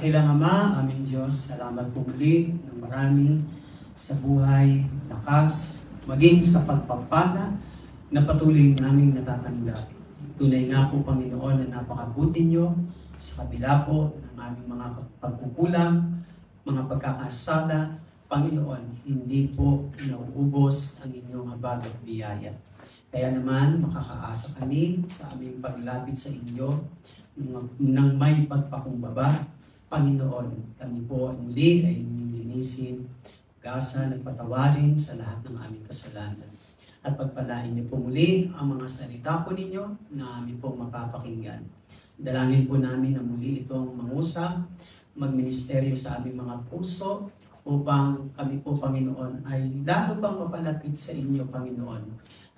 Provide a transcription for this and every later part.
Dakilang Ama, aming Diyos, salamat po muli ng marami sa buhay, lakas, maging sa pagpapala na patuloy naming natatanggap. Tunay nga po, Panginoon, na napakabuti niyo sa kabila po ng aming mga pagkukulang, mga pagkakasala. Panginoon, hindi po nauubos ang inyong habag at biyaya. Kaya naman, makakaasa kami sa aming paglapit sa inyo ng may pagpakumbaba. Panginoon, kami po muli ay nilinisin, gasa, nagpatawarin sa lahat ng aming kasalanan. At pagpalain niyo po muli ang mga salita po ninyo na amin po mapapakinggan. Dalangin po namin na muli itong mangusap, magministeryo sa aming mga puso, upang kami po, Panginoon, ay lalo pang mapalapit sa inyo, Panginoon.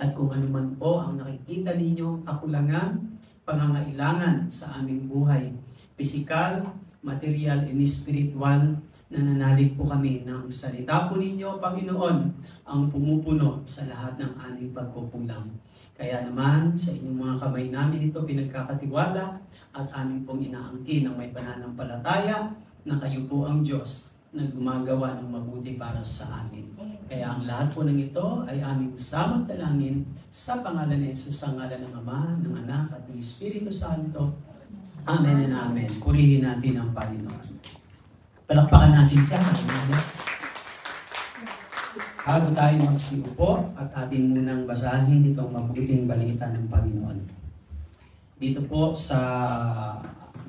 At kung ano man po ang nakikita ninyo, kakulangan, pangangailangan sa aming buhay, pisikal, material, and spiritual, nananalig po kami ng salita po ninyo, Panginoon, ang pumupuno sa lahat ng aming pagkukulang. Kaya naman, sa inyong mga kamay namin ito pinagkakatiwala at aming pong inaangkin ng may pananampalataya na kayo po ang Diyos na gumagawa ng mabuti para sa amin. Kaya ang lahat po ng ito ay aming samantalangin sa pangalan ni Jesus, sa ngalan ng Ama, ng Anak, at ng Espiritu Santo. Amen and amen. Purihin natin ang Panginoon. Palakpakan natin siya. Bago tayo magsiupo at atin munang basahin itong mabuting balita ng Panginoon. Dito po sa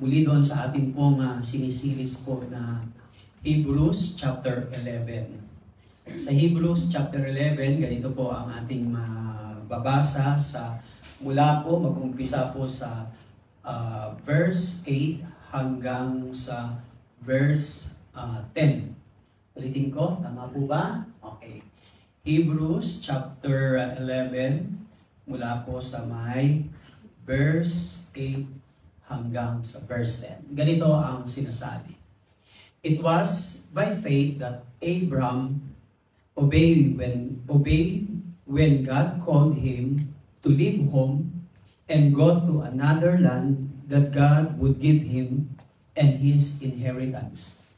muli doon sa atin pong sinisiris po na Hebrews chapter 11. Sa Hebrews chapter 11, ganito po ang ating mababasa sa mula po, mag-umpisa po sa verse 8 hanggang sa verse 10. Ulitin ko, tama po ba? Okay. Hebrews chapter 11, mula po sa may verse 8 hanggang sa verse 10. Ganito ang sinasabi. It was by faith that Abraham obeyed when God called him to leave home and go to another land that God would give him and his inheritance.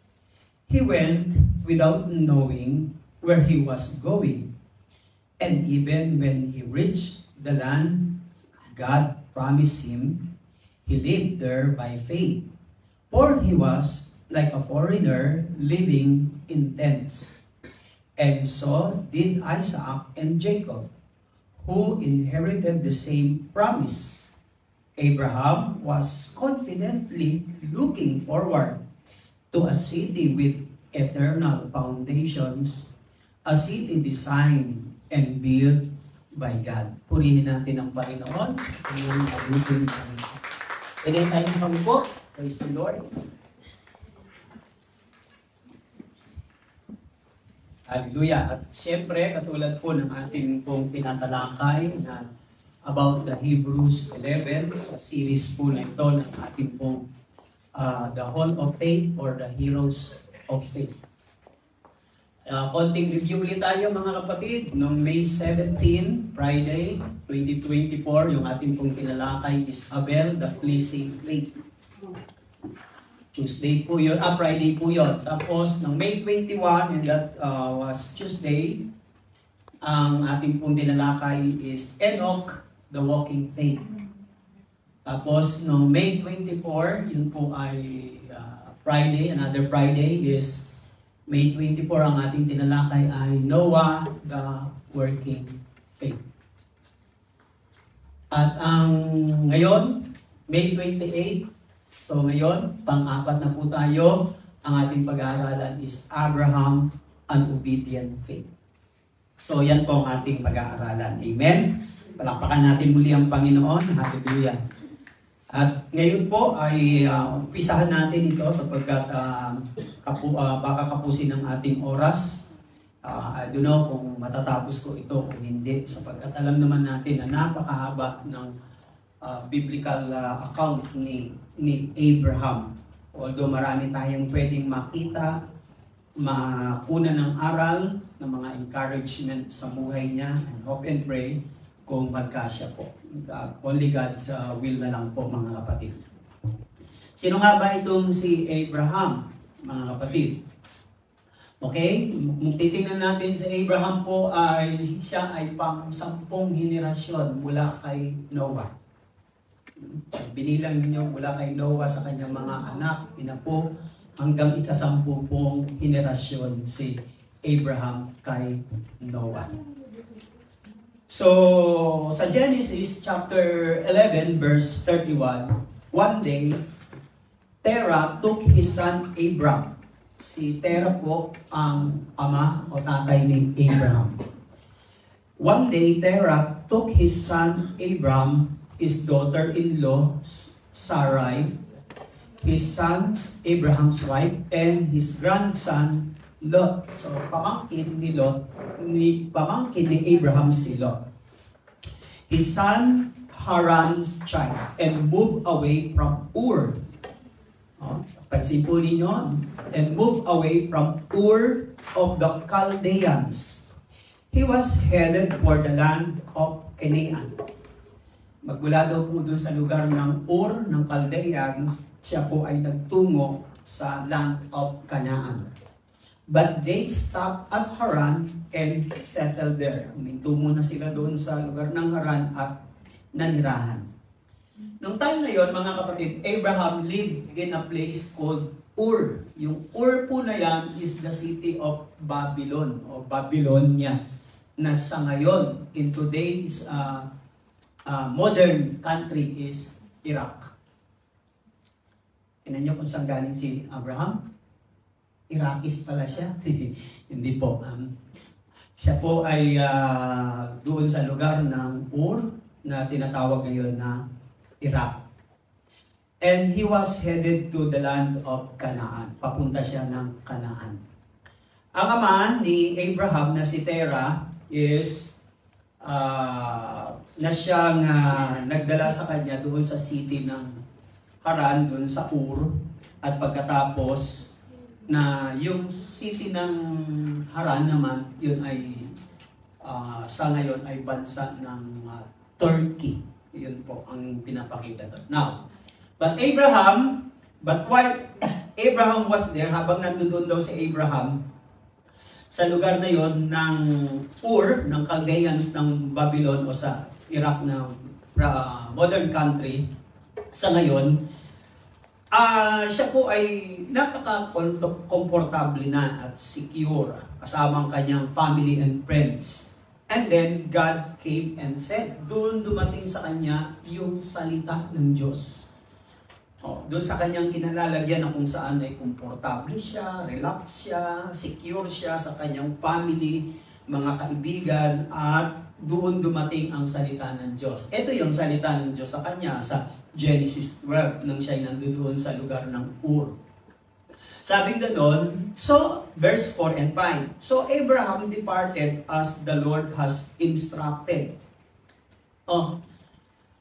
He went without knowing where he was going, and even when he reached the land God promised him, he lived there by faith, for he was like a foreigner living in tents. And so did Isaac and Jacob, who inherited the same promise. Abraham was confidently looking forward to a city with eternal foundations, a city designed and built by God. Purihin natin ang Panginoon. Pwede tayong pangpo. Praise the Lord. Hallelujah. At siyempre, katulad po ng ating pong tinatalakay na about the Hebrews 11, sa series po na ito ng ating pong The Hall of Faith or the Heroes of Faith. Konting review ulit tayo mga kapatid. Noong May 17, Friday, 2024, yung ating pong tinalakay is Abel, the Pleasing Faith. Tuesday po yun, Friday po yun. Tapos, ng May 21, and that was Tuesday, ang ating pong tinalakay is Enoch, the Walking Faith. Tapos, noong May 24, yun po ay Friday, another Friday is May 24, ang ating tinalakay ay Noah, the Working Faith. At ang ngayon, May 28, so ngayon, pang-apat na po tayo, ang ating pag-aaralan is Abraham, an Obedient Faith. So yan po ang ating pag-aaralan. Amen? Palakpakan natin muli ang Panginoon. Hallelujah. At ngayon po ay umpisahan natin ito sapagkat baka kapusin ng ating oras. I don't know kung matatapos ko ito o hindi sapagkat alam naman natin na napakahaba ng biblical account ni Abraham. Although marami tayong pwedeng makita, makuna ng aral, ng mga encouragement sa buhay niya, and hope and pray kung magkasya po. Only God's will na lang po mga kapatid. Sino nga ba itong si Abraham, mga kapatid? Okay, titingnan natin si Abraham po ay siya ay pang-10 henerasyon mula kay Noah. Binilang niyo mula kay Noah sa kanyang mga anak, inapo, hanggang ika-10 pong henerasyon si Abraham kay Noah. So, sa Genesis chapter 11 verse 31, one day, Terah took his son Abram. Si Terah po ang ama o tatay ni Abraham. One day, Terah took his son Abram, his daughter-in-law Sarai, his son Abraham's wife, and his grandson Lot. So, pamangkin ni Abraham si Lot. His son Haran's child, and moved away from Ur. Pansin po ninyo, and moved away from Ur of the Chaldeans. He was headed for the land of Canaan. Magmula daw po doon sa lugar ng Ur ng Chaldeans, siya po ay nagtungo sa land of Canaan. But they stopped at Haran and settled there. Huminto muna sila doon sa lugar ng Haran at nanirahan. Nung time na yon, mga kapatid, Abraham lived in a place called Ur. Yung Ur po na yan is the city of Babylon o Babylonia na sa ngayon, in today's modern country is Iraq. Tingnan niyo kung saan galing si Abraham? Iraqis pala siya. Hindi po. Siya po ay doon sa lugar ng Ur na tinatawag ngayon na Iraq. And he was headed to the land of Canaan. Papunta siya ng Canaan. Ang ama ni Abraham na si Terah is na siyang nagdala sa kanya doon sa city ng Haran, doon sa Ur. At pagkatapos na yung city ng Haran naman, yun ay sa ngayon ay bansa ng Turkey. Yun po ang pinapakita doon. Now, while Abraham was there, habang nandoon daw si Abraham, sa lugar na yon ng Ur, ng Chaldeans ng Babylon o sa Iraq na modern country, sa ngayon, siya po ay napaka-komportable na at secure kasama ang kanyang family and friends. And then, God came and said, doon dumating sa kanya yung salita ng Diyos. Doon sa kanyang kinalalagyan na kung saan ay komportable siya, relax siya, secure siya sa kanyang family, mga kaibigan, at doon dumating ang salita ng Diyos. Ito yung salita ng Diyos sa kanya sa Genesis 12 nang siya nandoon sa lugar ng Ur. Sabing ganon, so, verse 4 and 5. So, Abraham departed as the Lord has instructed.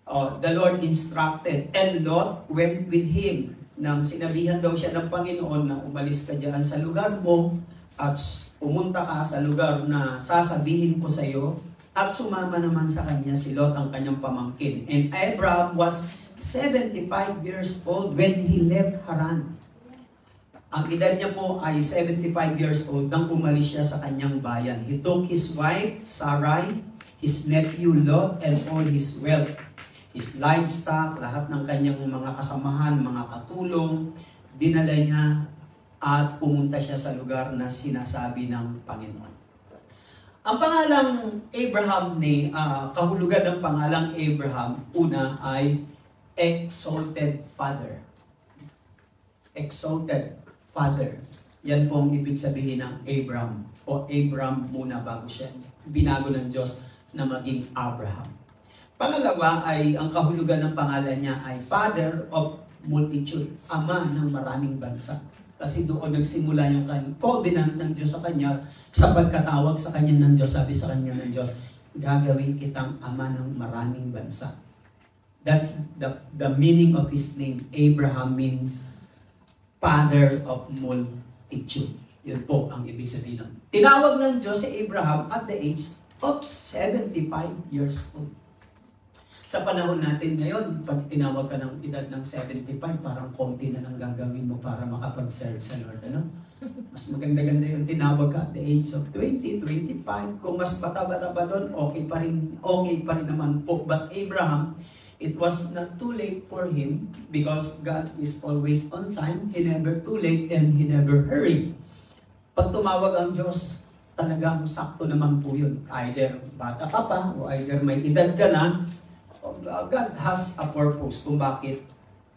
The Lord instructed, and Lot went with him. Nang sinabihan daw siya ng Panginoon na umalis ka diyan sa lugar mo at pumunta ka sa lugar na sasabihin ko sa iyo, at sumama naman sa kanya si Lot ang kanyang pamangkin. And Abraham was 75 years old when he left Haran. Ang edad niya po ay 75 years old nang umalis siya sa kanyang bayan. He took his wife, Sarai, his nephew Lot, and all his wealth, his livestock, lahat ng kanyang mga kasamahan, mga katulong, dinala niya at pumunta siya sa lugar na sinasabi ng Panginoon. Ang pangalang Abraham kahulugan ng pangalang Abraham, una ay Exalted Father. Exalted Father. Yan po ang ibig sabihin ng Abram. O Abram muna bago siya binago ng Diyos na maging Abraham. Pangalawa ay ang kahulugan ng pangalan niya ay Father of Multitude. Ama ng maraming bansa. Kasi doon nagsimula yung covenant ng Diyos sa kanya sa pagkatawag sa kanya ng Diyos. Sabi sa kanya ng Diyos, gagawin kitang ama ng maraming bansa. That's the meaning of his name. Abraham means Father of Multitude. Yun po ang ibig sabihin nun. Tinawag ng Diyos si Abraham at the age of 75 years old. Sa panahon natin ngayon, pag tinawag ka ng edad ng 75, parang konti na lang gagawin mo para makapag-serve sa Lord. Ano? Mas maganda-ganda yung tinawag ka at the age of 20, 25. Kung mas bata-bata pa doon, okay pa rin naman po. But Abraham, it was not too late for him because God is always on time. He never too late and He never hurry. Pag tumawag ang Diyos, talagang sakto naman po yun. Either bata ka pa o either may edad ka na, God has a purpose kung bakit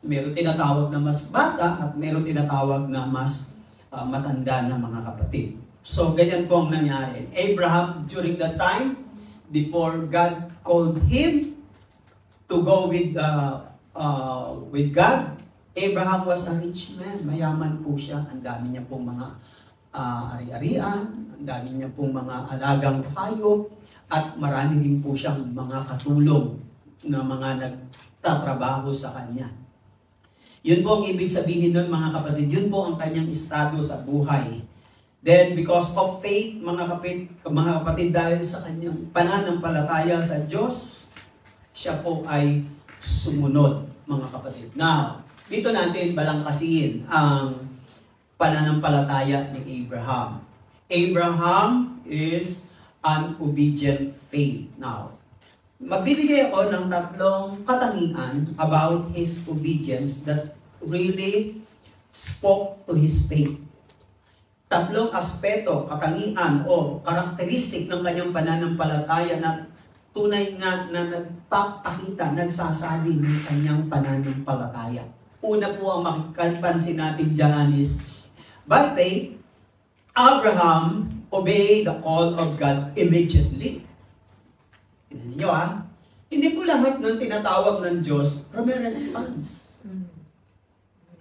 meron tinatawag na mas bata at meron tinatawag na mas matanda na mga kapatid. So, ganyan po ang nangyari. Abraham, during that time, before God called him to go with God, Abraham was a rich man. Mayaman po siya. Ang dami niya pong mga ari-arian, ang dami niya pong mga alagang hayop, at marami rin po siyang mga katulong na mga nagtatrabaho sa kanya. Yun po ang ibig sabihin nun mga kapatid. Yun po ang kanyang estado sa buhay. Then because of faith, mga kapatid, dahil sa kanyang pananampalataya sa Diyos, siya po ay sumunod mga kapatid. Now, dito natin balangkasiin ang pananampalataya ni Abraham. Abraham is an obedient faith. Now, magbibigay ako ng 3 katangian about his obedience that really spoke to his faith. 3 aspeto, katangian o karakteristik ng kanyang pananampalataya na tunay nga na nagpapakita, nagsasabi ng kanyang pananampalataya. Una po ang makipansin natin dyan is, by faith, Abraham obeyed the call of God immediately. Tignan niyo hindi po lahat ng tinatawag ng Diyos may response.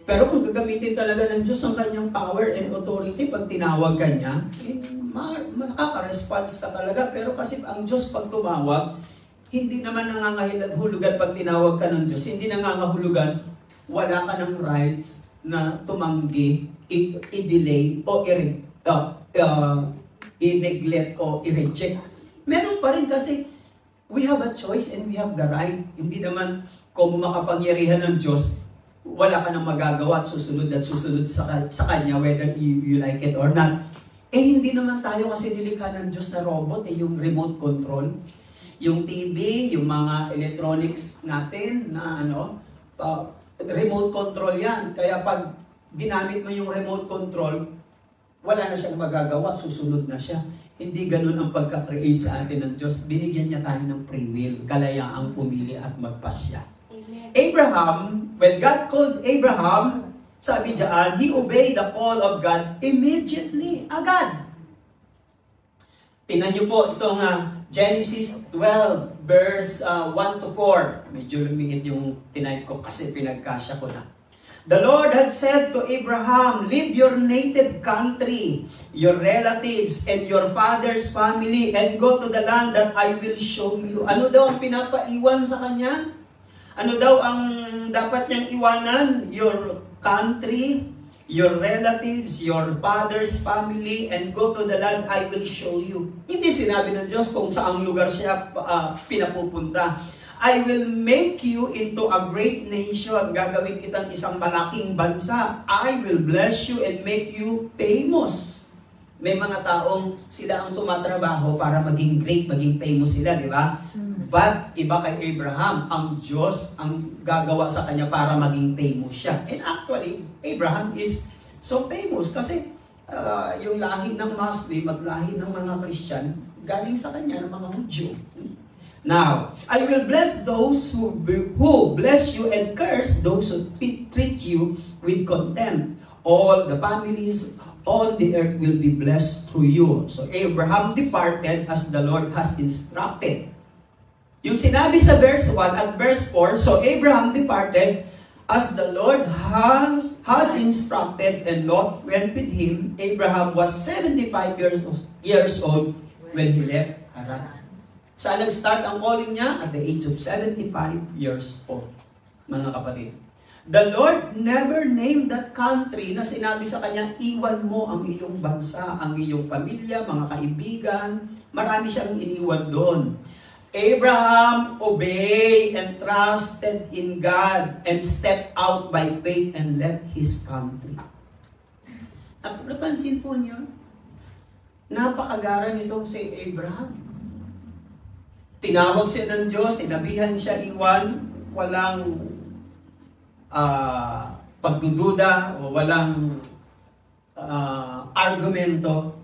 Pero kung gagamitin talaga ng Diyos ang kanyang power and authority pag tinawag ka niya, makaka-response ka talaga. Pero kasi ang Diyos pag tumawag, hindi naman nangangahulugan pag tinawag ka ng Diyos, hindi nangangahulugan, wala ka ng rights na tumanggi, i-delay o i-neglect o i-reject. Meron pa rin kasi we have a choice and we have the right. Hindi naman kung makapangyarihan ng Diyos, wala ka nang magagawa at susunod sa Kanya whether you like it or not. Hindi naman tayo kasi nilikha ng Diyos na robot, yung remote control. Yung TV, yung mga electronics natin na remote control yan. Kaya pag ginamit mo yung remote control, wala na siyang magagawa, susunod na siya. Hindi ganun ang pagka-create sa atin ng Diyos. Binigyan niya tayo ng free will, kalayaang pumili at magpasya. Abraham, when God called Abraham, sabi diyan, he obeyed the call of God immediately, agad. Tingnan niyo po itong Genesis 12, verse 1 to 4. Medyo lumiit yung tinipe ko kasi pinagkasya ko na. The Lord had said to Abraham, leave your native country, your relatives, and your father's family, and go to the land that I will show you. Ano daw ang pinapaiwan sa kanya? Ano daw ang dapat niyang iwanan? Your country, your relatives, your father's family, and go to the land I will show you. Hindi sinabi ng Diyos kung saang lugar siya pinapupunta. I will make you into a great nation. Gagawin kitang isang malaking bansa. I will bless you and make you famous. May mga taong sila ang tumatrabaho para maging great, maging famous sila, di ba? But iba kay Abraham, ang Diyos ang gagawa sa kanya para maging famous siya. And actually, Abraham is so famous kasi yung lahi ng Muslim at lahi ng mga Christian, galing sa kanya ng mga Hudyo. Now, I will bless those who bless you and curse those who treat you with contempt. All the families on the earth will be blessed through you. So Abraham departed as the Lord has instructed. Yung sinabi sa verse 1 at verse 4, so Abraham departed as the Lord had instructed, and Lot went with him. Abraham was 75 years old when he left Haran. Saan nag-start ang calling niya? At the age of 75 years old, mga kapatid. The Lord never named that country na sinabi sa kanya, iwan mo ang iyong bansa, ang iyong pamilya, mga kaibigan. Marami siyang iniwan doon. Abraham obeyed and trusted in God and stepped out by faith and left his country. Napansin po niyo? Napakagara nitong si Abraham. Tinawag siya ng Diyos, sinabihan siya iwan, walang pagdududa o walang argumento.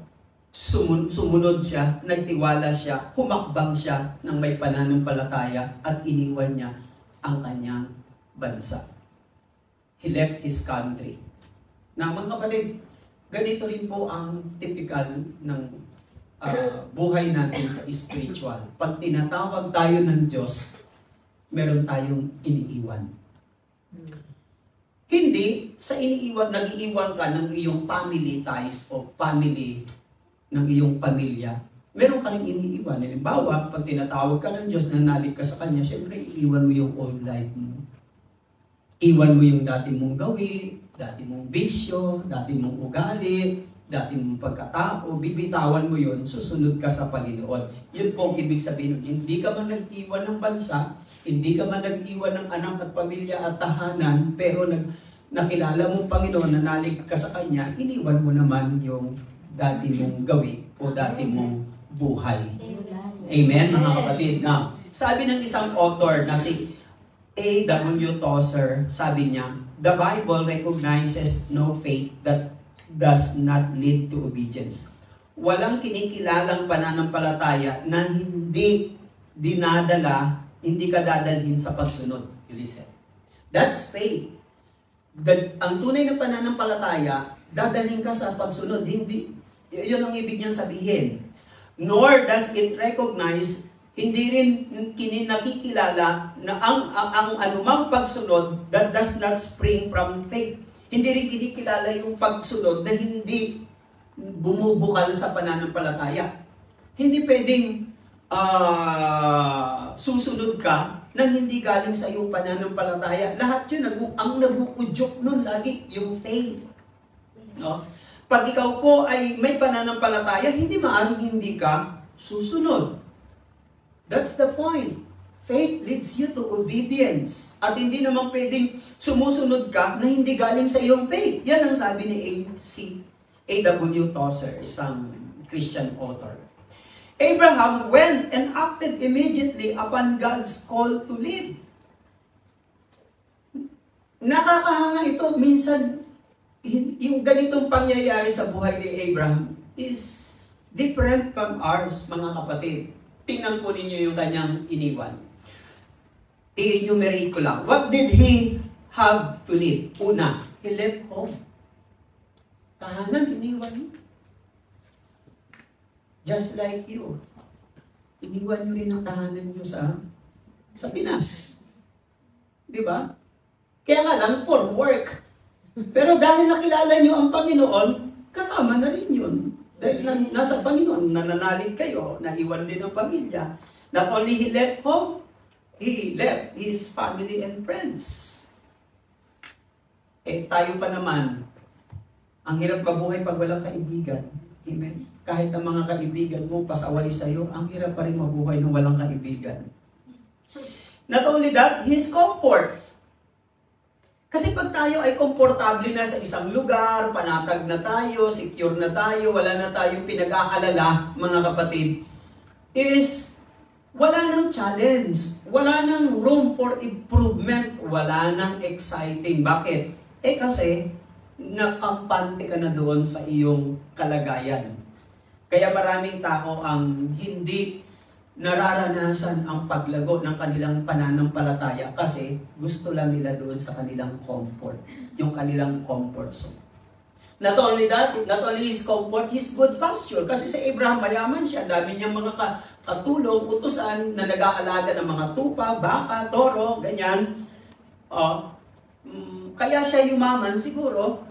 Sumunod siya, nagtiwala siya, humakbang siya ng may pananampalataya at iniwan niya ang kanyang bansa. He left his country. Na mga kapatid, ganito rin po ang typical ng buhay natin sa spiritual. Pag tinatawag tayo ng Diyos, meron tayong iniiwan. Hindi sa nag-iiwan ka ng iyong family ties o family ng iyong pamilya, meron ka rin iniiwan. Halimbawa, pag tinatawag ka ng Diyos, nanalig ka sa Kanya, syempre, iiwan mo yung old life mo. Iwan mo yung dati mong gawi, dati mong bisyo, dati mong ugali, dati mong pagkatao, bibitawan mo yun, susunod ka sa Panginoon. Yun po ang ibig sabihin. Hindi ka man nag-iwan ng bansa, hindi ka man nag-iwan ng anak at pamilya at tahanan, pero nakilala mong Panginoon, nanalig ka sa Kanya, iniwan mo naman yung dati mong gawi o dati mong buhay. Amen, mga kapatid. Now, sabi ng isang author na si A.W. Tozer, sabi niya, the Bible recognizes no faith that does not lead to obedience. Walang kinikilalang pananampalataya na hindi dinadala, hindi ka dadalhin sa pagsunod. You listen. That's faith. Ang tunay na pananampalataya, dadalhin ka sa pagsunod. Hindi, yun ang ibig niyang sabihin. Nor does it recognize, hindi rin nakikilala na ang anumang pagsunod that does not spring from faith. Hindi rin kinikilala yung pagsunod na hindi bumubukal sa pananampalataya. Hindi pwedeng susunod ka nang hindi galing sa iyong pananampalataya. Lahat yun, ang naguudyok nun lagi, yung faith. No? Pag ikaw po ay may pananampalataya, hindi maaaring hindi ka susunod. That's the point. Faith leads you to obedience. At hindi naman pwedeng sumusunod ka na hindi galing sa iyong faith. Yan ang sabi ni A.W. Tozer, isang Christian author. Abraham went and acted immediately upon God's call to live. Nakakahanga ito. Minsan, yung ganitong pangyayari sa buhay ni Abraham is different from ours, mga kapatid. Tingnan po ninyo yung kanyang iniwan. I-enumerate ko lang. What did he have to leave? Una, he left home. Tahanan, iniwan niyo. Just like you. Iniwan niyo rin ang tahanan niyo sa Pinas. Di ba? Kaya nga lang, for work. Pero dahil nakilala niyo ang Panginoon, kasama na rin yun. Dahil nasa Panginoon, nananalig kayo, naiwan din ang pamilya. Not only he left home, he left his family and friends. Tayo pa naman, ang hirap mabuhay pag walang kaibigan. Amen? Kahit ang mga kaibigan mo pasaway sa'yo, ang hirap pa rin mabuhay nung walang kaibigan. Not only that, his comfort. Kasi pag tayo ay komportable na sa isang lugar, panatag na tayo, secure na tayo, wala na tayong pinag-aalala, mga kapatid, is wala nang challenge, wala nang room for improvement, wala nang exciting. Bakit? Kasi nakampante ka na doon sa iyong kalagayan. Kaya maraming tao ang hindi nararanasan ang paglago ng kanilang pananampalataya kasi gusto lang nila doon sa kanilang comfort, yung kanilang comfort zone. Not only that, not only his comfort, his good pasture. Kasi si Abraham, mayaman siya, dami niyang mga katulong, utusan na nag-aalaga ng mga tupa, baka, toro, ganyan. Kaya siya yumaman siguro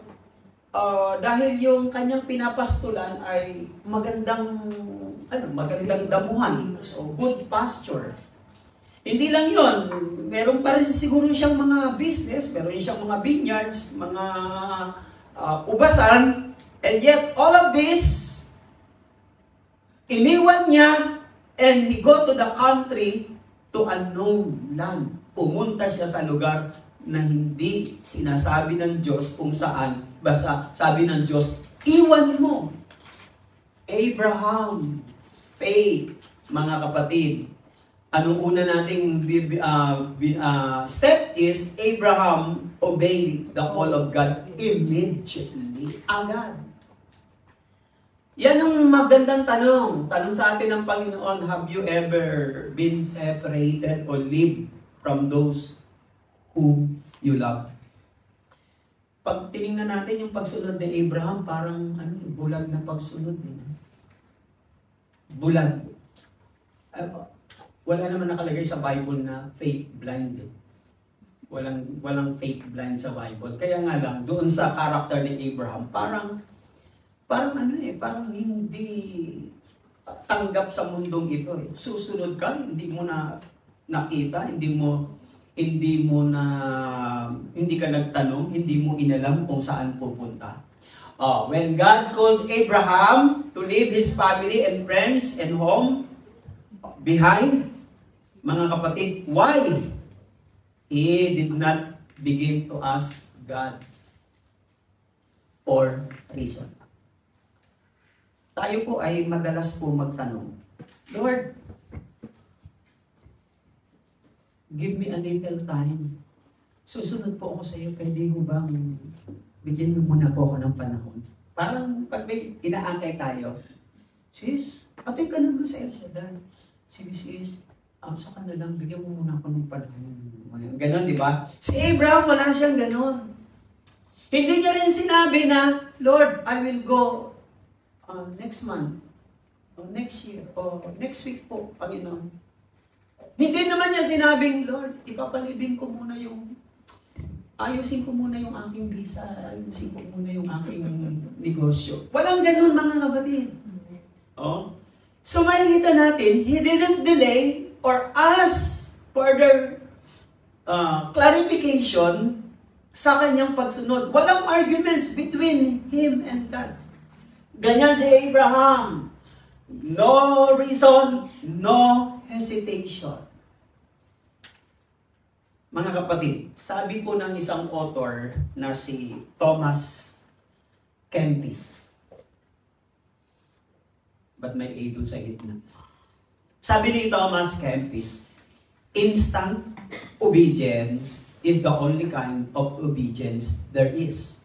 dahil yung kanyang pinapastulan ay magandang damuhan. So, good pasture. Hindi lang yon, meron pa rin siguro siyang mga business, meron siyang mga vineyards, mga ubasan, and yet all of this, iniwan niya And he go to the country, to unknown land. Pumunta siya sa lugar na hindi sinasabi ng Diyos kung saan. Basta sabi ng Diyos, iwan mo. Abraham, faith, mga kapatid. Anong una nating step is Abraham obeyed the call of God immediately. Agad. Yan ang magandang tanong. Tanong sa atin ng Panginoon, have you ever been separated or lived from those whom you love? Pag tinignan natin yung pagsunod ni Abraham, parang bulag na pagsunod. Bulag. Wala naman nakalagay sa Bible na faith blind. Walang faith blind sa Bible. Kaya nga lang, doon sa character ni Abraham, parang hindi tanggap sa mundong ito. Susunod ka, hindi mo na nakita, hindi ka nagtanong, hindi mo inalam kung saan pupunta. When God called Abraham to leave his family and friends and home behind, mga kapatid, why? He did not begin to ask God for reason. Tayo po ay madalas po magtanong, Lord, give me a little time. Susunod po ako sa iyo, pwede mo bang bigyan mo muna po ako ng panahon? Parang pag may inaangkay tayo, sis, atoy ka naman sa El Shaddai. Sis, saka na lang, bigyan mo muna ako ng panahon. Ganon, di ba? Si Abraham, wala siyang ganon. Hindi niya rin sinabi na, Lord, I will go next month, or next year, or next week po, Panginoon. Hindi naman niya sinabing, Lord, ipapalibing ko muna ayusin ko muna yung aking visa, ayusin ko muna yung aking negosyo. Walang ganon, mga kapatid. So makikita natin, he didn't delay or ask further clarification sa kanyang pagsunod. Walang arguments between him and God. Ganyan si Abraham. No reason, no hesitation. Mga kapatid, sabi po ng isang author na si Thomas Kempis. Ba't may A doon sa gitna? Sabi ni Thomas Kempis, instant obedience is the only kind of obedience there is.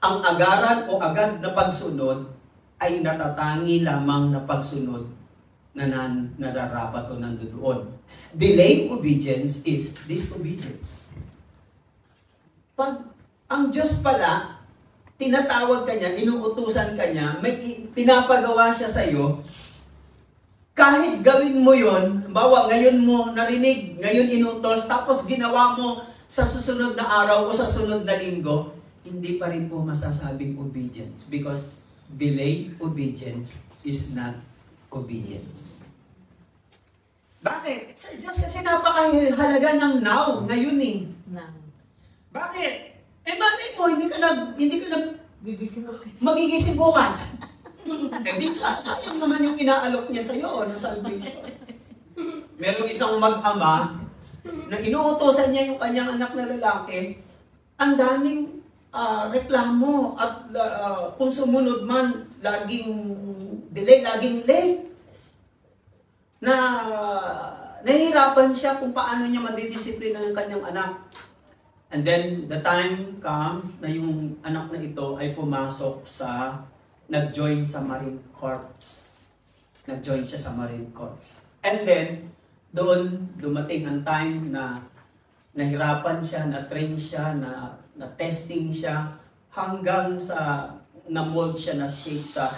Ang agaran o agad na pagsunod ay natatangi lamang na pagsunod na nararapat o nandoon. Delayed obedience is disobedience. Pag ang Diyos pala, tinatawag ka niya, inuutusan ka niya, may pinapagawa siya sa iyo, kahit gawin mo yon, bawa ngayon mo narinig, ngayon inutos, tapos ginawa mo sa susunod na araw o sa sunod na linggo, hindi pa rin po masasabing obedience because delayed obedience is not obedience. Bakit? Sa Diyos kasi napakahalaga ng now, ngayon eh. Bakit? Malay mo, hindi ka magigising bukas. Di sayang naman yung inaalok niya sa'yo ng salvation. Merong isang mag-ama na inuutosan niya yung kanyang anak na lalaki, ang daming reklamo at kung sumunod man, laging delay, laging late. Nahihirapan siya kung paano niya madidisiplina ng kanyang anak. And then, the time comes na yung anak na ito ay pumasok nag-join sa Marine Corps. Nag-join siya sa Marine Corps. And then, doon dumating ang time na nahirapan siya, na-train siya, na-testing siya, hanggang sa na-mold siya, na-shape sa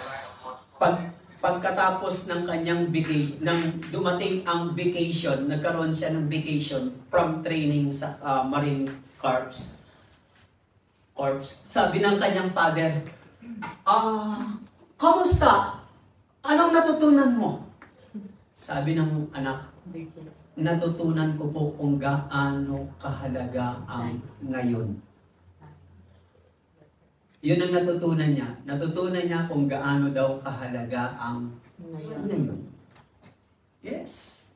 pagkatapos ng kanyang vacation, nang dumating ang vacation, nagkaroon siya ng vacation from training sa Marine Corps. Sabi ng kanyang father, kamusta? Anong natutunan mo? Sabi ng anak, natutunan ko po kung gaano kahalaga ang ngayon. Yun ang natutunan niya. Natutunan niya kung gaano daw kahalaga ang ngayon. Yes.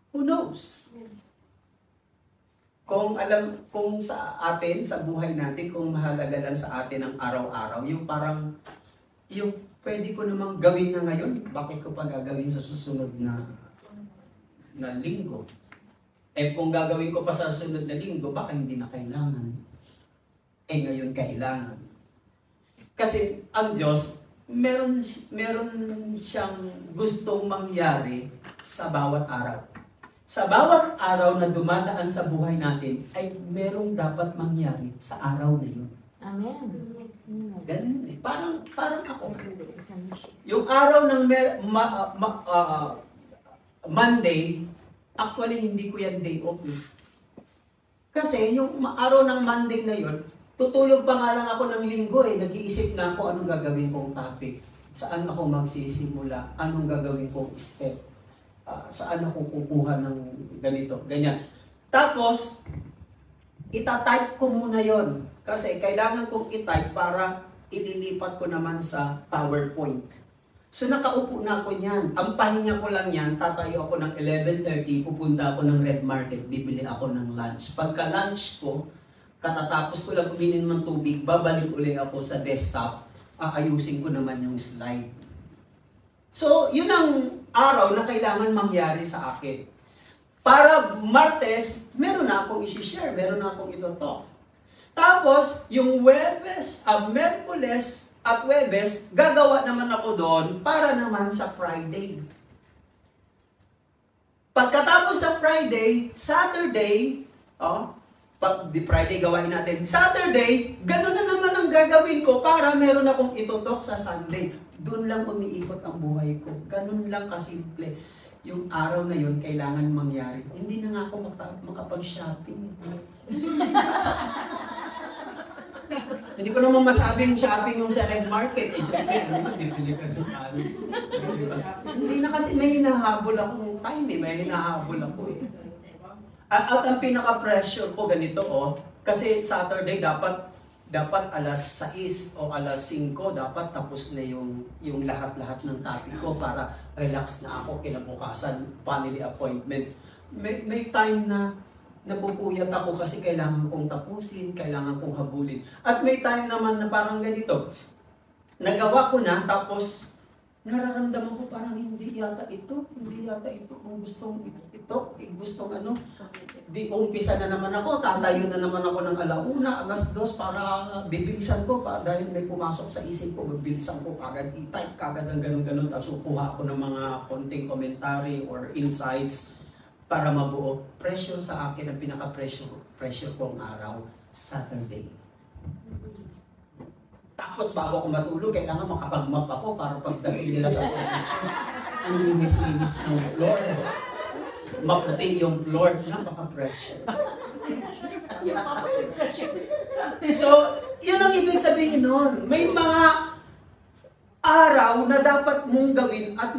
Who knows? Yes. Kung sa atin, sa buhay natin, kung mahalaga lang sa atin ang araw-araw, yung parang, yung pwede ko namang gawin na ngayon, bakit ko pa gagawin sa susunod na linggo? Eh kung gagawin ko pa sa susunod na linggo, baka hindi na kailangan. Eh ngayon kailangan. Kasi ang Diyos, meron siyang gustong mangyari sa bawat araw. Sa bawat araw na dumadaan sa buhay natin, ay merong dapat mangyari sa araw na yun. Amen. Ganun eh. Parang ako. Yung araw ng Monday, actually hindi ko yan day off eh. Kasi yung araw ng Monday na yun, tutulog pa nga lang ako ng linggo eh. Nag-iisip na ako anong gagawin kong topic. Saan ako magsisimula? Anong gagawin kong step? Saan ako kukuha ng ganito, ganyan. Tapos, itatype ko muna yon kasi kailangan kong itype para ililipat ko naman sa PowerPoint. So nakaupo na ako niyan. Ang pahinga ko lang yan, tatayo ako ng 11:30, pupunta ako ng Red Market, bibili ako ng lunch. Pagka lunch ko, katatapos ko lang uminom ng tubig, babalik ulit ako sa desktop, aayusin ko naman yung slide. So, yun ang araw na kailangan mangyari sa akin. Para Martes, meron na akong isi-share, meron na akong ito-talk. Tapos, yung Merkules at Webes, gagawa naman ako doon para naman sa Friday. Pagkatapos sa Friday, Saturday, di Friday gawain natin, Saturday, gano'n na naman ang gagawin ko para meron akong itutok sa Sunday. Doon lang umiikot ang buhay ko. Ganun lang kasimple. Yung araw na yun, kailangan mangyari. Hindi na nga ako makapag-shopping. Hindi ko naman masabing shopping yung sa Red Market. Eh, syempre, bibili ka doon. Hindi na kasi may hinahabol akong time eh. May hinahabol ako eh. At ang pinaka-pressure ko ganito kasi Saturday dapat alas 6 o alas 5 dapat tapos na yung lahat-lahat ng topic ko para relax na ako kinabukasan, family appointment. May time na napupuyat ako kasi kailangan kong tapusin, kailangan kong habulin. At may time naman na parang ganito, nagawa ko na tapos nararamdaman ko parang hindi yata ito kung gustong di umpisa na naman ako, tatayo na naman ako ng alauna, alas 2 para bibilisan ko pa dahil may pumasok sa isip ko, bibilisan ko kagad, i-type kagad ng ganun-ganun, tapos kukuha ako ng mga konting commentary or insights para mabuo. Pressure sa akin, ang pinaka-pressure kong araw, Saturday. Tapos bago ako matulog, kailangan makapag-map ako para pagdating nila sa ang linis-linis ng floor. Maputi yung floor. Napaka-pressure. So, yun ang ibig sabihin nun. May mga araw na dapat mong gawin at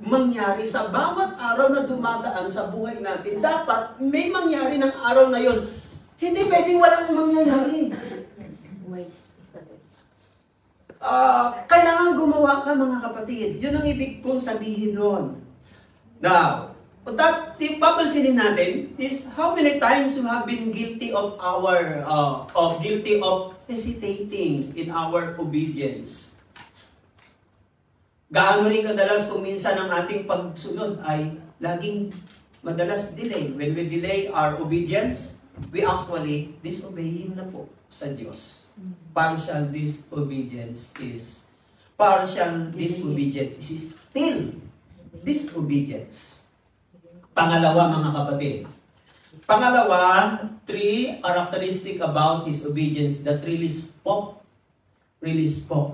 mangyari sa bawat araw na dumadaan sa buhay natin. Dapat may mangyari ng araw na yun. Hindi pwedeng walang mangyayari. Kailangan gumawa ka, mga kapatid. Yun ang ibig kong sabihin doon. Now, papansinin natin is how many times we have been guilty of hesitating in our obedience. Gaano rin kadalas kung minsan ang ating pagsunod ay laging madalas delay. When we delay our obedience, we actually disobeying na po sa Diyos. Partial disobedience is still disobedience. Pangalawa, mga kapatid. Pangalawa, 3 characteristic about his obedience that really spoke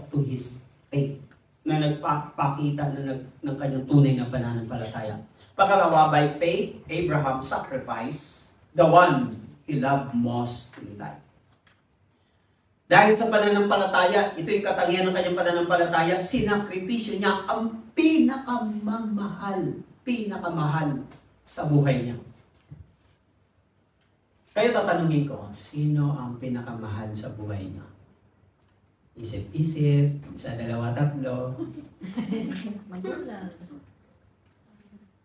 to his faith. Na nagpakita ng kanyang tunay na pananampalataya. Pangalawa, by faith, Abraham sacrificed the one he loved most in life. Dahil sa pananampalataya, ito yung katangian ng kanyang pananampalataya, sinakripisyo niya ang pinakamahal sa buhay niya. Kaya tatanungin ko, sino ang pinakamahal sa buhay niya? Isip-isip, sa 2-3.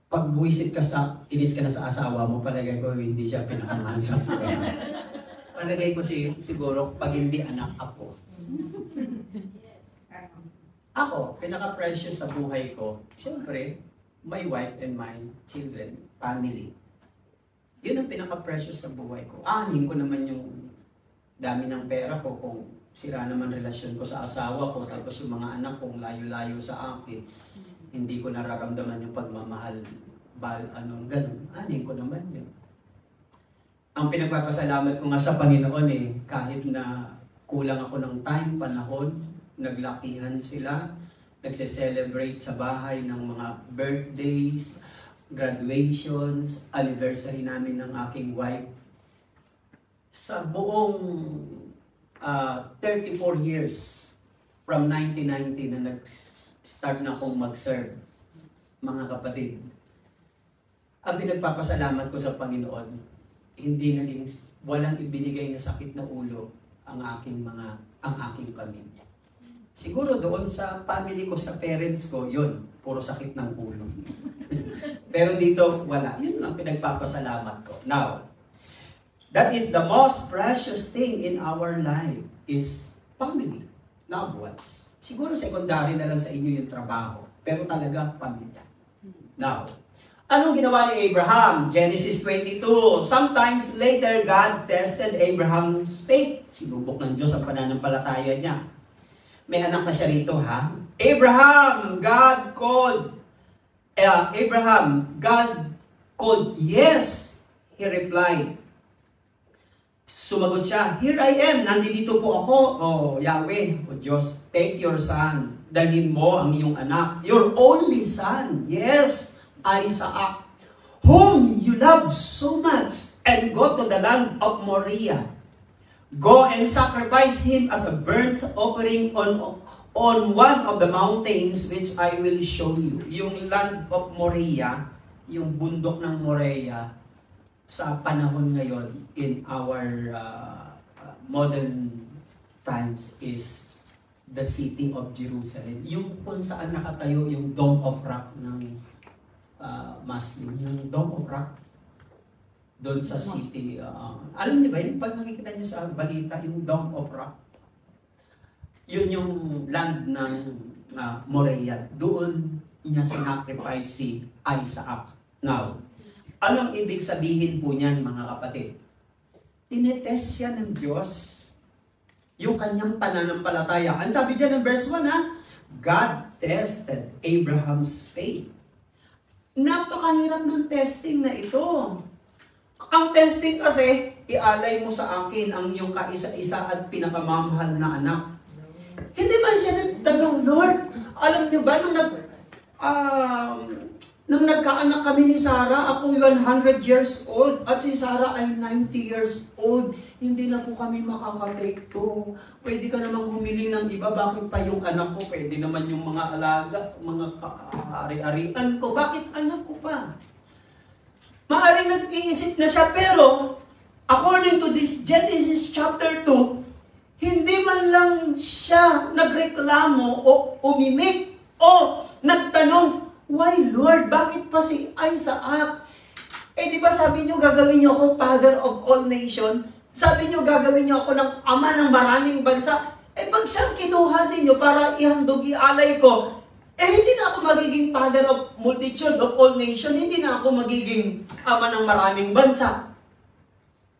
Pag buwisit ka inis ka na sa asawa mo, palagay ko hindi siya pinakamahal sa buhay. Palagay ko siguro, pag hindi anak ako. Ako, pinaka-precious sa buhay ko, siyempre, my wife and my children, family. Yun ang pinaka-precious sa buhay ko. Anin ko naman yung dami ng pera ko kung sira naman relasyon ko sa asawa ko, tapos yung mga anak kong layo-layo sa akin, hindi ko nararamdaman yung pagmamahal, ganun. Anin ko naman yun. Ang pinagpapasalamat ko nga sa Panginoon kahit na kulang ako ng time, panahon, naglakihan sila, nagse-celebrate sa bahay ng mga birthdays, graduations, anniversary namin ng aking wife. Sa buong 34 years from 1990 na nag-start na akong mag-serve, mga kapatid, ang pinagpapasalamat ko sa Panginoon, walang ibinigay na sakit na ulo ang aking pamilya. Siguro doon sa family ko, sa parents ko, yun, puro sakit ng ulo. Pero dito, wala. Yun ang pinagpapasalamat ko. Now, that is the most precious thing in our life is family, loved ones. Siguro secondary na lang sa inyo yung trabaho, pero talaga pamilya. Now, anong ginawa ni Abraham? Genesis 22. Sometimes later, God tested Abraham's faith. Sinubok ng Diyos ang pananampalataya niya. May anak na siya rito, ha? Abraham, God called. Yes, he replied. Sumagot siya, here I am, nandito po ako. Oh, Yahweh, o Diyos, take your son. Dalhin mo ang iyong anak, your only son. Yes, Isaac, whom you love so much, and go to the land of Moriah. Go and sacrifice him as a burnt offering on one of the mountains which I will show you. Yung land of Moriah, yung bundok ng Moriah, sa panahon ngayon in our modern times is the city of Jerusalem. Yung kung saan nakatayo yung Dome of Rock ng Muslim, yung Dome of Rock doon sa city. Alam niyo ba yun? Pag nakikita niyo sa balita, yung Dome of Rock, yun yung land ng Moriah. Doon niya sinacrifice si Isaac. Now, anong ibig sabihin po niyan, mga kapatid? Tinetest siya ng Diyos yung kanyang pananampalataya. Ang sabi dyan ng verse 1, God tested Abraham's faith. Napakahirap ng testing na ito. Ang testing kasi, ialay mo sa akin ang iyong kaisa-isa at pinakamamahal na anak. Hindi ba siya nagtanong, Lord, alam niyo ba, nung nagkaanak kami ni Sarah, ako 100 years old at si Sarah ay 90 years old. Hindi na po kami makakatake to. Pwede ka namang humiling ng iba. Bakit pa yung anak ko? Pwede naman yung mga alaga, mga ari-arian ko. Bakit anak ko pa? Maaaring nag-iisip na siya, pero according to this Genesis chapter 2, hindi man lang siya nagreklamo o umimik o nagtanong, why Lord, bakit pa si Isaac? Di ba sabi niyo gagawin niyo ako father of all nation? Sabi niyo gagawin niyo ako ng ama ng maraming bansa? Pag siyang kinuha ninyo para ihandog, ialay ko, hindi na ako magiging father of multitude of all nation, hindi na ako magiging ama ng maraming bansa.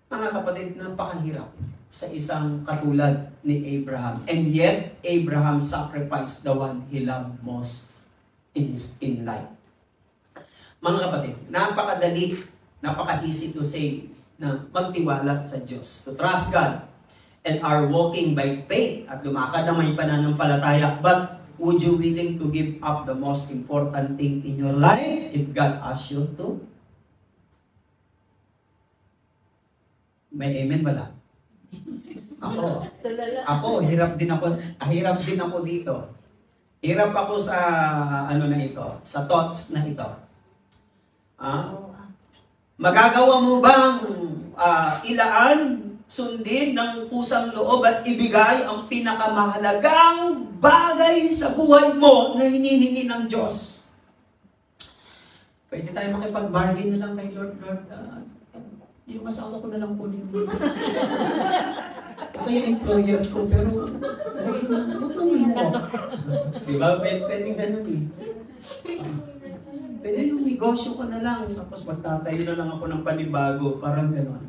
Mga kapatid, napakahirap sa isang katulad ni Abraham. And yet, Abraham sacrificed the one he loved most in life. Mga kapatid, napakadali, napaka-easy to say na magtiwala sa Diyos, to trust God, and are walking by faith at lumakad na may pananampalataya. But would you willing to give up the most important thing in your life if God asks you to? May amen wala? Ako, hirap din ako dito. Hirap ako sa sa thoughts na ito. Magagawa mo bang ilaan, sundin ng kusang loob at ibigay ang pinakamahalagang bagay sa buhay mo na hinihingi ng Diyos? Pwede tayo makipag-bargain na lang kay Lord, Lord, yung asawa ko na lang kunin mo. O kaya employer ko, pero kunin mo. Diba? Pwede ganun eh. Pwede yung negosyo ko na lang, tapos magtatayo na lang ako ng panibago, parang gano'n.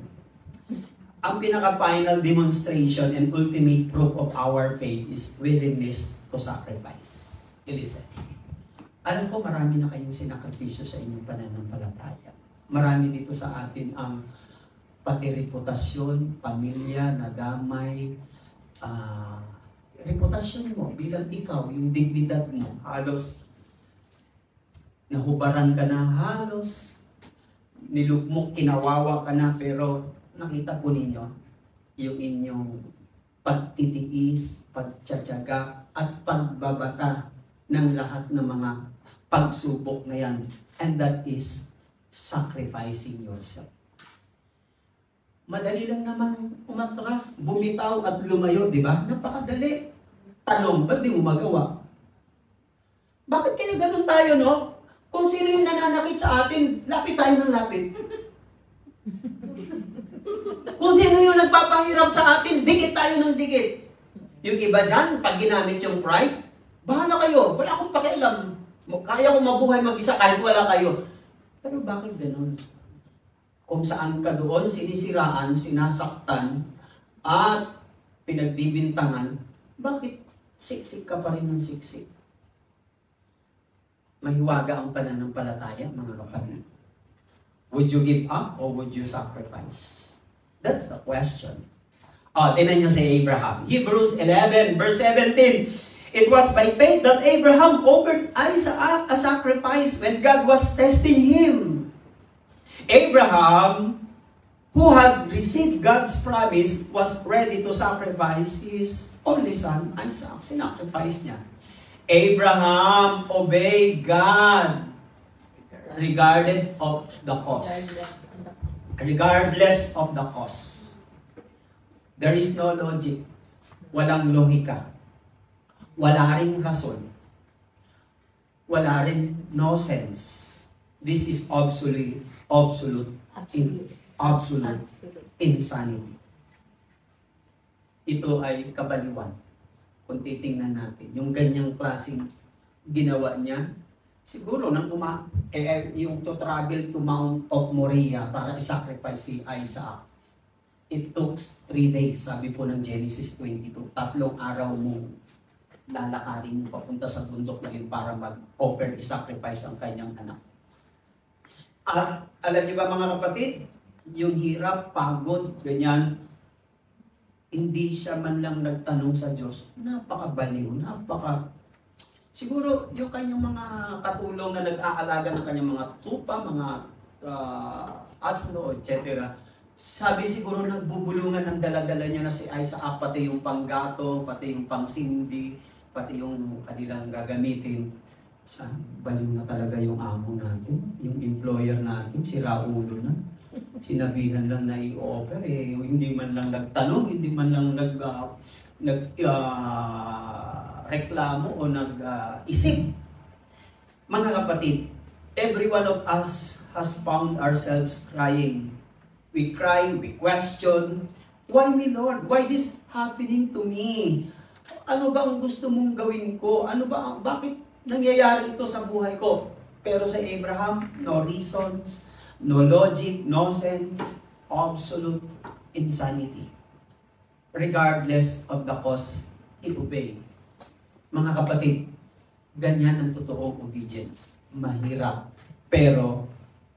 Ang pinaka-final demonstration and ultimate proof of our faith is willingness to sacrifice. Listen. Alam ko marami na kayong sinakripisyo sa inyong pananampalataya. Marami dito sa atin ang pati reputasyon, pamilya, nadamay, reputasyon mo bilang ikaw, yung dignidad mo, halos nahubaran ka na, halos nilugmok, kinawawa ka na, pero nakita po ninyo yung inyong pagtitiis, pagtsatsaga, at pagbabata ng lahat ng mga pagsubok na yan. And that is sacrificing yourself. Madali lang naman umatras, bumitaw at lumayo, di ba? Napakadali. Tanong, ba't di mo magawa? Bakit kaya ganun tayo, no? Kung sino yung nananakit sa atin, lapit tayo ng lapit. Kung sino yung nagpapahirap sa atin, dikit tayo ng dikit. Yung iba dyan, pag ginamit yung pride, bahala kayo, wala akong pakialam. Kaya ko mabuhay mag-isa kahit wala kayo. Pero bakit ganun? Kung saan ka doon, sinisiraan, sinasaktan, at pinagbibintangan, bakit siksik ka pa rin ng siksik? Mahiwaga ang pananampalataya, mga kapatid. Would you give up or would you sacrifice? That's the question. Tingnan niyo si Abraham. Hebrews 11, verse 17. It was by faith that Abraham offered Isaac a sacrifice when God was testing him. Abraham, who had received God's promise, was ready to sacrifice his only son, Isaac. Sinacrifice niya. Abraham obeyed God regardless of the cost. Regardless of the cost. There is no logic. Walang lohika. Wala ring rason. Wala rin no sense. This is absolute insanity. Ito ay kabaliwan. Kung titingnan natin, yung ganyang klaseng ginawa niya, siguro nang yung to travel to Mount of Moriah para i-sacrifice si Isaac. It took 3 days, sabi po ng Genesis 22. 3 araw mo lalakarin papunta sa bundok na yun para mag-offer, i-sacrifice ang kanyang anak. At alam niyo ba mga kapatid, yung hirap, pagod, ganyan, hindi siya man lang nagtanong sa Diyos. Napakabaliw, siguro yung kanyang mga katulong na nag-aalaga ng kanyang mga tupa, mga asno, etc. Sabi siguro nagbubulungan ng daladala niya na si Isaac, pati yung panggato, pati yung pangsindi, pati yung kanilang gagamitin. Baliw na talaga yung amo natin, yung employer natin, si Raulo na. Sinabihan lang na i-offer, hindi man lang nagtanong, hindi man lang reklamo o nag-isip. Mga kapatid, every one of us has found ourselves crying. We cry, we question, why me Lord? Why this happening to me? Ano ba ang gusto mong gawin ko? Bakit nangyayari ito sa buhay ko? Pero sa Abraham, no reasons, no logic, no sense, absolute insanity. Regardless of the cost, he obeyed. Mga kapatid, ganyan ang totoong obedience. Mahirap. Pero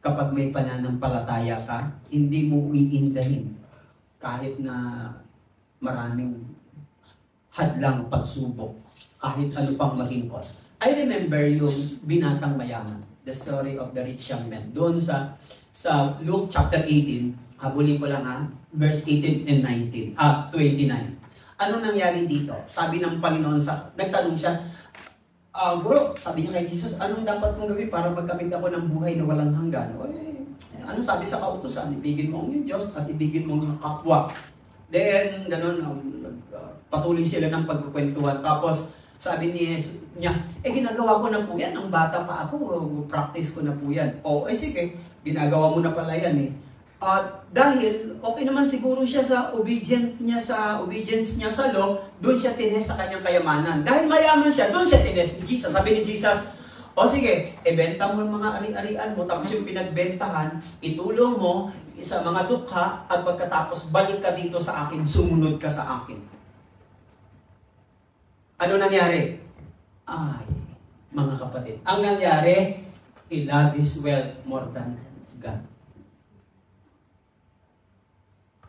kapag may pananampalataya ka, hindi mo uiindahin kahit na maraming hadlang pagsubok, kahit ano pang maging cost. I remember yung binatang mayaman, the story of the rich young man. Doon sa Luke chapter 18, habulin ko lang verse 18 and 29. Ano nangyari dito? Sabi ng Panginoon, nagtanong siya, bro, sabi niya kay Jesus, anong dapat mong gawin para magkamit ako ng buhay na walang hanggan? Ano sabi sa kautusan? Ibigin mo ang iyong Diyos at ibigin mo ang iyong kapwa. Then, patuloy sila ng pagkukwentuhan. Tapos, Sabi niya, ginagawa ko na po yan. Ang bata pa ako, practice ko na po yan. Sige, ginagawa mo na pala yan eh. Dahil okay naman siguro siya sa obedience niya sa law, doon siya tinest sa kanyang kayamanan. Dahil mayaman siya, doon siya tinest ni Jesus. Sabi ni Jesus, sige, ibenta mo yung mga ari-arian mo, tapos yung pinagbentahan, itulong mo sa mga dukha, at pagkatapos balik ka dito sa akin, sumunod ka sa akin. Ano nangyari? Ay, mga kapatid, ang nangyari, he loved his wealth more than God.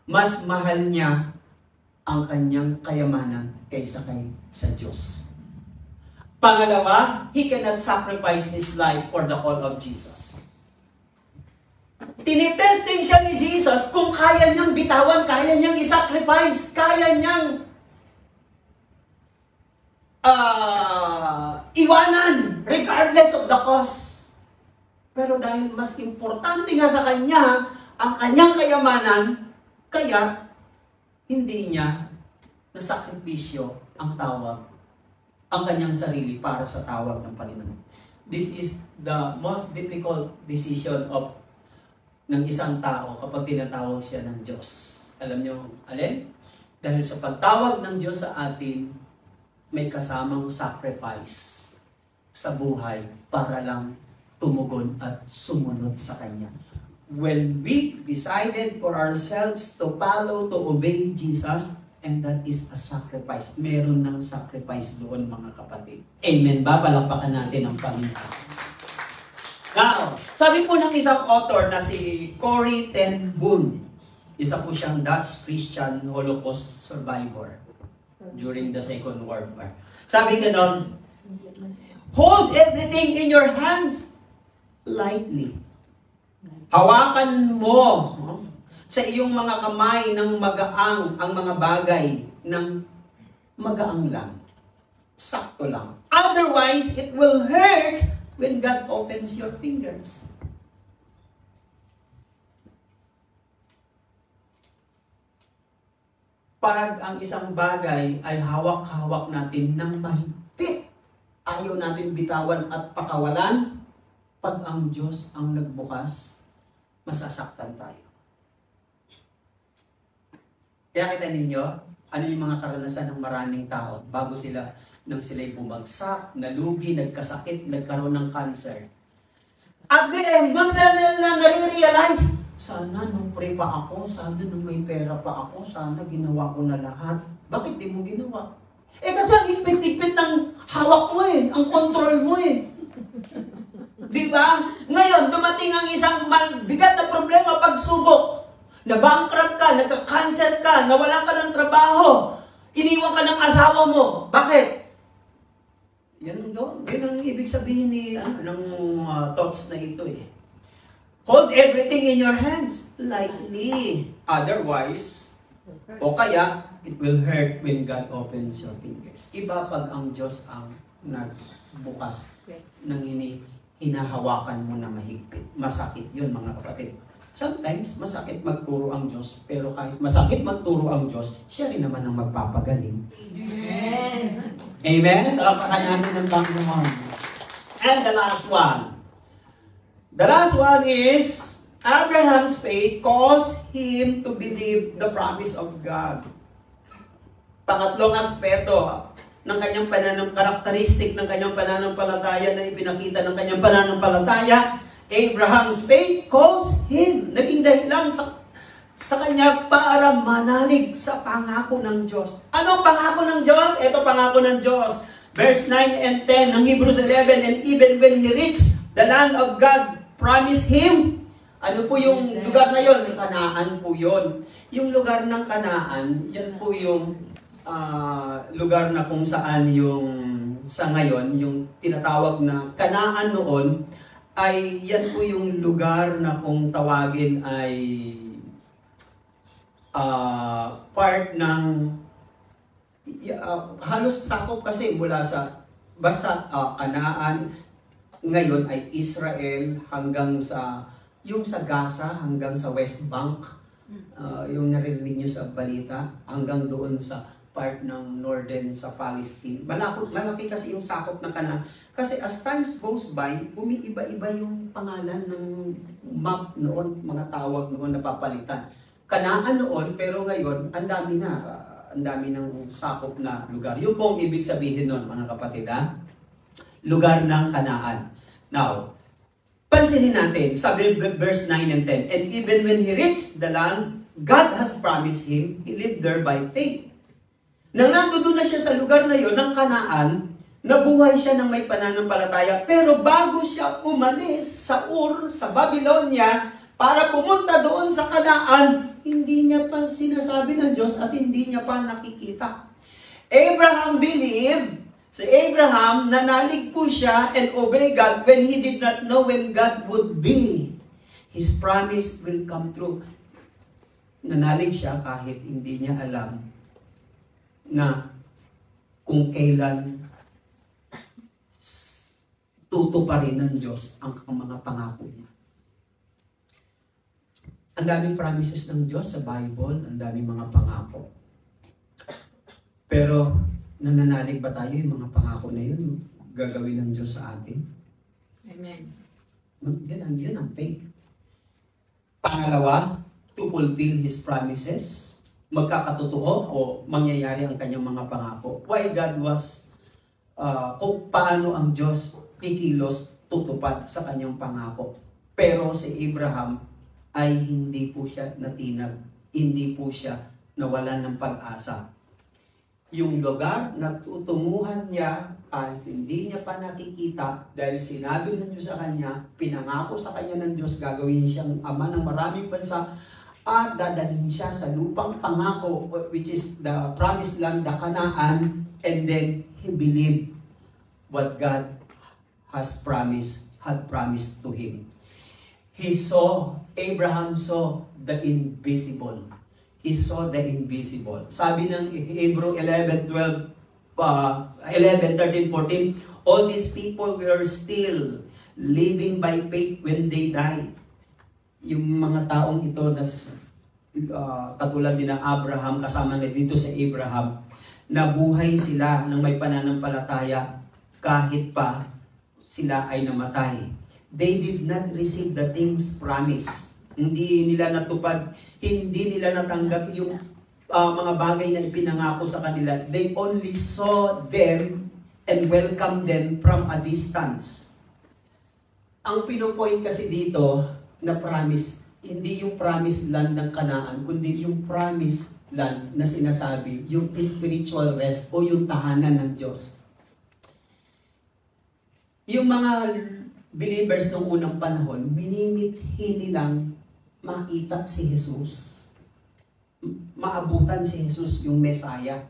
Mas mahal niya ang kanyang kayamanan kaysa sa Diyos. Pangalawa, he cannot sacrifice his life for the call of Jesus. Tinitesting siya ni Jesus kung kaya niyang bitawan, kaya niyang isacrifice, kaya niyang iwanan regardless of the cost. Pero dahil mas importante nga sa kanya ang kanyang kayamanan, kaya, hindi niya nasakripisyo ang kanyang sarili para sa tawag ng Panginoon. This is the most difficult decision ng isang tao kapag tinatawag siya ng Diyos. Alam niyo, alin? Dahil sa pagtawag ng Diyos sa atin, may kasamang sacrifice sa buhay para lang tumugon at sumunod sa Kanya. When we decided for ourselves to follow, to obey Jesus, and that is a sacrifice. Meron ng sacrifice doon, mga kapatid. Amen ba? Palakpakan natin ang Panginoon. Now, sabi po ng isang author na si Corrie ten Boom, isa po siyang Dutch Christian Holocaust survivor during the Second World War. Sabi ganon, hold everything in your hands lightly. Hawakan mo sa iyong mga kamay ng magaang ang mga bagay ng magaang lang. Sakto lang. Otherwise, it will hurt when God opens your fingers. Pag ang isang bagay ay hawak-hawak natin ng mahigpit, ayaw natin bitawan at pakawalan, pag ang Diyos ang nagbukas, masasaktan tayo. Kaya kita ninyo, ano yung mga karanasan ng maraming tao bago nang sila'y bumagsak, nalugi, nagkasakit, nagkaroon ng cancer. At the end, doon na nila nare-realize, sana nung pray pa ako, sana nung may pera pa ako, sana ginawa ko na lahat. Bakit di mo ginawa? Kasi ang ipit-ipit ng hawak mo ang control mo Di ba? Ngayon, dumating ang isang bigat na problema, pagsubok. Na-bankrupt ka, nagka-cancer ka, nawalan ka ng trabaho, iniwan ka ng asawa mo. Bakit? Yan ang ibig sabihin ng thoughts na ito Hold everything in your hands lightly. Otherwise, o kaya, it will hurt when God opens your fingers. Iba pag ang Diyos ang nagbukas ng hinahawakan mo na mahigpit. Masakit yun, mga kapatid. Sometimes, masakit magturo ang Diyos, pero kahit masakit magturo ang Diyos, siya rin naman ang magpapagaling. Amen! Amen? Talapakan natin ng Panginoon. And the last one. The last one is, Abraham's faith caused him to believe the promise of God. Pangatlong aspeto ng kanyang karakteristik ng kanyang pananampalataya na ipinakita ng kanyang pananampalataya, Abraham's faith caused him, naging dahilan sa kanya para manalig sa pangako ng Diyos. Ano pangako ng Diyos? Ito pangako ng Diyos. Verse 9 and 10 ng Hebrews 11, and even when he reached the land of God, promised him. Ano po yung lugar na yon? Kanaan po yon. Yung lugar ng Kanaan, yan po yung lugar na kung saan sa ngayon, yung tinatawag na Kanaan noon, ay yan po yung lugar na kung tawagin ay part ng halos sakop kasi mula sa basta Kanaan ngayon ay Israel hanggang sa Gaza hanggang sa West Bank, yung narinig nyo sa balita hanggang doon sa part ng northern sa Palestine. Malaki kasi yung sakop ng Canaan. Kasi as times goes by, umiiba-iba yung pangalan ng map noon, mga tawag noon napapalitan. Canaan noon, pero ngayon, ang dami ng sakop na lugar. Yung pong ibig sabihin noon, mga kapatid, lugar ng Canaan. Now, pansinin natin, sabi verse 9 and 10, and even when he reached the land, God has promised him, he lived there by faith. Nang nandoon na siya sa lugar na yon ng Canaan, nabuhay siya ng may pananampalataya, pero bago siya umalis sa sa Babylonia, para pumunta doon sa Canaan, hindi niya pa sinasabi ng Diyos at hindi niya pa nakikita. Abraham believed, si Abraham, nanalig po siya and obey God when he did not know when God would be. His promise will come true. Nanalig siya kahit hindi niya alam na kung kailan tutuparin ng Diyos ang mga pangako niya. Ang daming promises ng Diyos sa Bible, ang daming mga pangako. Pero nananalig ba tayo yung mga pangako na yun? Gagawin ng Diyos sa atin? Amen. Yan ang faith. Pangalawa, to fulfill His promises, magkakatotoo o mangyayari ang kanyang mga pangako. Why God was, kung paano ang Diyos kikilos tutupad sa kanyang pangako. Pero si Abraham ay hindi po siya natinag, hindi po siya nawalan ng pag-asa. Yung lugar na tutunguhan niya ay hindi niya pa nakikita dahil sinabi ng Diyos sa kanya, pinangako sa kanya ng Diyos, gagawin siyang ama ng maraming bansa at dadalhin siya sa lupang pangako, which is the promised land, the Canaan, and then he believed what God had promised to him. Abraham saw the invisible. He saw the invisible. Sabi ng Hebrew 11, 13, 14, all these people were still living by faith when they died. Yung mga taong ito na katulad din ng Abraham, kasama na dito sa Abraham, nabuhay sila ng may pananampalataya kahit pa sila ay namatay. They did not receive the things promised. Hindi nila natupad, hindi nila natanggap yung mga bagay na ipinangako sa kanila. They only saw them and welcomed them from a distance. Ang pinopoint kasi dito na promise, hindi yung promised land ng Canaan, kundi yung promised land na sinasabi, yung spiritual rest o yung tahanan ng Diyos. Yung mga believers noong unang panahon, minimithi nilang makita si Jesus. Maabutan si Jesus, yung Messiah.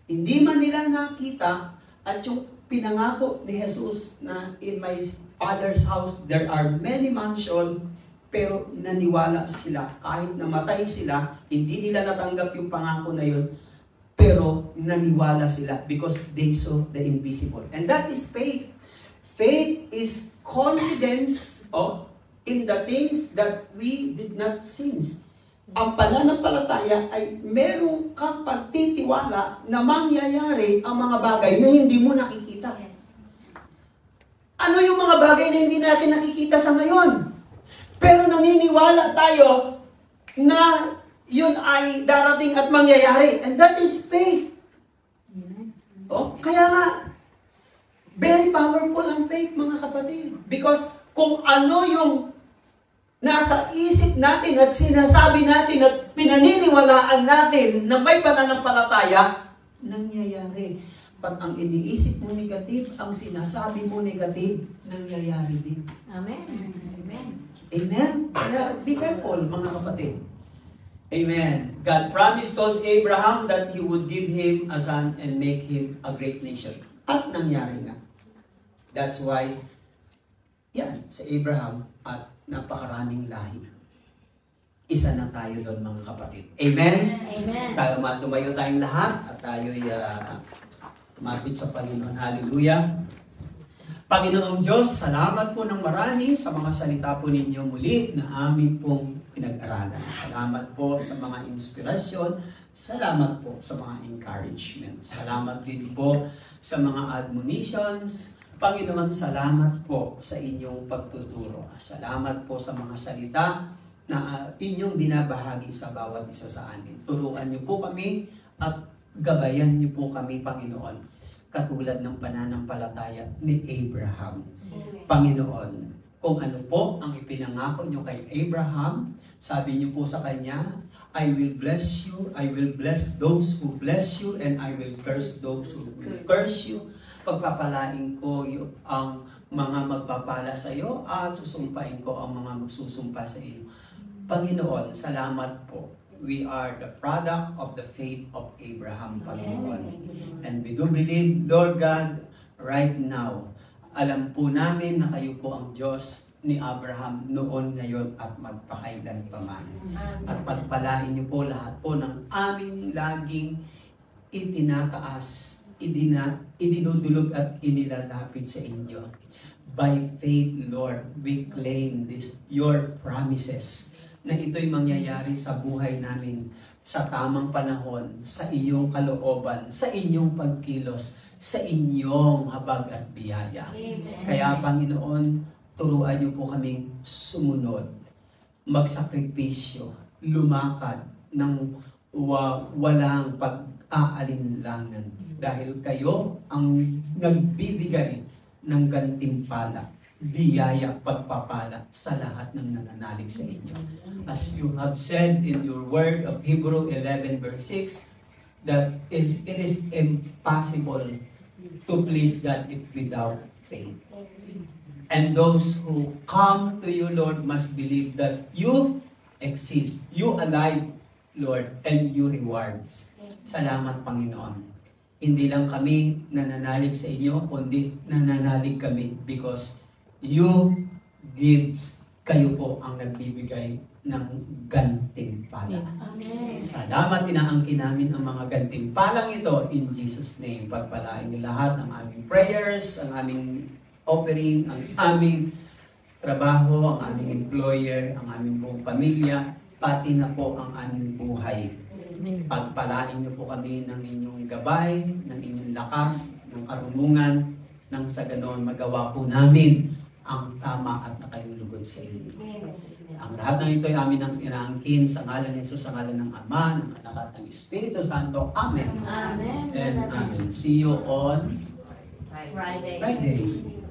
Hindi man nila nakita at yung pinangako ni Jesus na in my Father's house there are many mansions, pero naniwala sila. Kahit namatay sila, hindi nila natanggap yung pangako na yun, pero naniwala sila because they saw the invisible. And that is faith. Faith is confidence in the things that we did not see. Ang pananampalataya ay meron kang pagtitiwala na mangyayari ang mga bagay na hindi mo nakikita. Yes. Ano yung mga bagay na hindi natin nakikita sa ngayon? Pero naniniwala tayo na yun ay darating at mangyayari. And that is faith. Kaya nga, very powerful ang faith, mga kapatid. Because kung ano yung nasa isip natin at sinasabi natin at pinaniniwalaan natin na may pananampalataya, nangyayari. Pag ang iniisip mo negative, ang sinasabi mo negative, nangyayari din. Amen. Amen. Amen? Kaya be careful, mga kapatid. Amen. God promised told Abraham that He would give him a son and make him a great nation. At nangyari na. That's why, yan, sa Abraham at napakaraming lahi. Isa na tayo doon, mga kapatid. Amen? Amen. Tumayo tayong lahat at tayo'y tumapit sa Panginoon. Hallelujah. Panginoong Diyos, salamat po ng marami sa mga salita po ninyo muli na amin pong pinag-aralan. Salamat po sa mga inspirasyon. Salamat po sa mga encouragement. Salamat din po sa mga admonitions. Panginoon, salamat po sa inyong pagtuturo. Salamat po sa mga salita na inyong binabahagi sa bawat isa sa amin. Turuan niyo po kami at gabayan niyo po kami, Panginoon, katulad ng pananampalataya ni Abraham. Panginoon, kung ano po ang ipinangako niyo kay Abraham, sabi niyo po sa kanya, I will bless you, I will bless those who bless you, and I will curse those who will curse you. Pagpapalain ko ang mga magpapala sa iyo at susumpain ko ang mga magsusumpa sa iyo. Panginoon, salamat po. We are the product of the faith of Abraham, Panginoon. And we do believe, Lord God, right now, alam po namin na kayo po ang Diyos ni Abraham noon, ngayon, at magpakailan pa man. At pagpalain niyo po lahat po ng aming laging itinataas, idinudulog at inilalapit sa inyo. By faith, Lord, we claim your promises na ito'y mangyayari sa buhay namin sa tamang panahon, sa iyong kalooban, sa inyong pagkilos, sa inyong habag at biyaya. Amen. Kaya, Panginoon, turuan niyo po kaming sumunod, magsakripisyo, lumakad ng walang pag-aalinlangan. Dahil kayo ang nagbibigay ng gantimpala, biyaya, pagpapala sa lahat ng nananalig sa inyo. As you have said in your word of Hebrew 11 verse 6, that it is impossible to please God without faith. And those who come to you, Lord, must believe that you exist, you alive, Lord, and you rewards. Salamat, Panginoon. Hindi lang kami nananalig sa inyo, kundi nananalig kami because you gives, kayo po ang nagbibigay ng gantimpala. Amen. Salamat, inaangkin namin ang mga gantimpalang ito in Jesus' name. Pagpalain niyo lahat ng aming prayers, ang aming offering, ang aming trabaho, ang aming employer, ang aming buong pamilya, pati na po ang aming buhay. Pagpalain niyo po kami ng inyong gabay, ng inyong lakas, ng karunungan, nang sa ganoon magawa po namin ang tama at nakayulugod sa inyo. Ang lahat ng ito ay amin ang inaangkin sa ngalan ni Jesus, sa ngalan ng Ama, ng Anak at ng Espiritu Santo. Amen. Amen. And amen. See you on Friday. Friday.